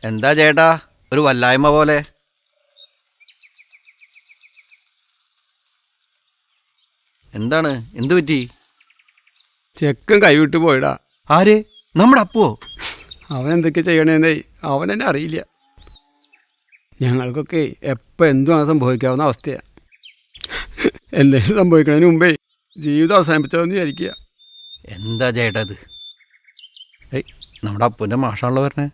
എന്താ ചേട്ടാ ഒരു വല്ലായ്മ പോലെ? എന്താണ്, എന്തു പറ്റി? ചെക്കൻ കൈവിട്ട് പോയിടാ. ആര്? നമ്മുടെ അപ്പുവോ? അവൻ എന്തൊക്കെ ചെയ്യണേന്നേ അവൻ തന്നെ അറിയില്ല. ഞങ്ങൾക്കൊക്കെ എപ്പോൾ എന്തും സംഭവിക്കാവുന്ന അവസ്ഥയാണ്. എന്തെങ്കിലും സംഭവിക്കുന്നതിന് മുമ്പേ ജീവിതം അവസാനിപ്പിച്ചതെന്ന് വിചാരിക്കുക. എന്താ ചേട്ടാ ഇത്? ഏയ്, നമ്മുടെ അപ്പൂൻ്റെ മാഷാണല്ലോ പറഞ്ഞേ.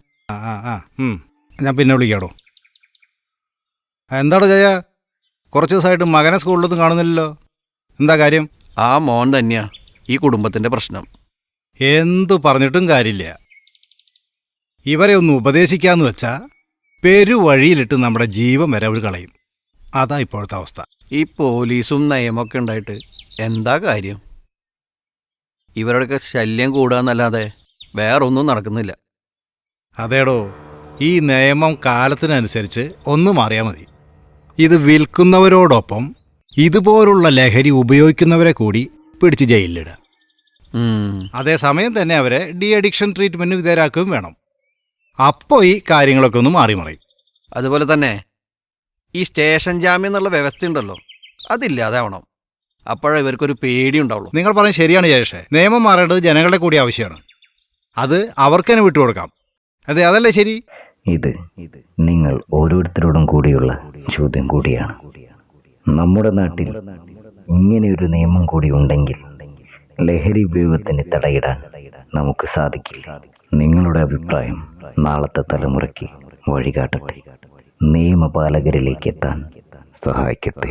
ഞാൻ പിന്നെ വിളിക്കാടോ. എന്താടോ ജയ, കുറച്ച് ദിവസമായിട്ട് മകനെ സ്കൂളിലൊന്നും കാണുന്നില്ലല്ലോ, എന്താ കാര്യം? ആ മോൻ തന്നെയാ ഈ കുടുംബത്തിൻ്റെ പ്രശ്നം. എന്തു പറഞ്ഞിട്ടും കാര്യമില്ല. ഇവരെ ഒന്ന് ഉപദേശിക്കാന്ന് വെച്ചാൽ പെരുവഴിയിലിട്ട് നമ്മുടെ ജീവൻ വരെ അവർ കളയും. അതാ ഇപ്പോഴത്തെ അവസ്ഥ. ഈ പോലീസും നിയമമൊക്കെ ഉണ്ടായിട്ട് എന്താ കാര്യം? ഇവരുടെയൊക്കെ ശല്യം കൂടുകയെന്നല്ലാതെ വേറൊന്നും നടക്കുന്നില്ല. അതേടോ, ഈ നിയമം കാലത്തിനനുസരിച്ച് ഒന്ന് മാറിയാൽ മതി. ഇത് വിൽക്കുന്നവരോടൊപ്പം ഇതുപോലുള്ള ലഹരി ഉപയോഗിക്കുന്നവരെ കൂടി പിടിച്ച് ജയിലിലിടുക. അതേസമയം തന്നെ അവരെ ഡി അഡിക്ഷൻ ട്രീറ്റ്മെൻറ്റ് വിധേയരാക്കുകയും വേണം. അപ്പോൾ ഈ കാര്യങ്ങളൊക്കെ ഒന്ന് മാറി മറിയും. അതുപോലെ തന്നെ ഈ സ്റ്റേഷൻ ജാമ്യം എന്നുള്ള വ്യവസ്ഥ ഉണ്ടല്ലോ, അതില്ലാതാവണം. അപ്പോഴേ ഇവർക്കൊരു പേടി ഉണ്ടാവുള്ളൂ. നിങ്ങൾ പറഞ്ഞത് ശരിയാണ് ജയേഷേ. നിയമം മാറേണ്ടത് ജനങ്ങളുടെ കൂടി ആവശ്യമാണ്. അത് അവർക്ക് തന്നെ വിട്ടുകൊടുക്കാം. അതെ, അതല്ലേ ശരി? ഇത് നിങ്ങൾ ഓരോരുത്തരോടും കൂടിയുള്ള ചോദ്യം കൂടിയാണ്. നമ്മുടെ നാട്ടിൽ ഇങ്ങനെയൊരു നിയമം കൂടി ഉണ്ടെങ്കിൽ ലഹരി ഉപയോഗത്തിന് തടയിടാൻ നമുക്ക് സാധിക്കില്ല. നിങ്ങളുടെ അഭിപ്രായം നാളത്തെ തലമുറയ്ക്ക് വഴികാട്ടട്ടെ, നിയമപാലകരിലേക്ക് എത്താൻ സഹായിക്കട്ടെ.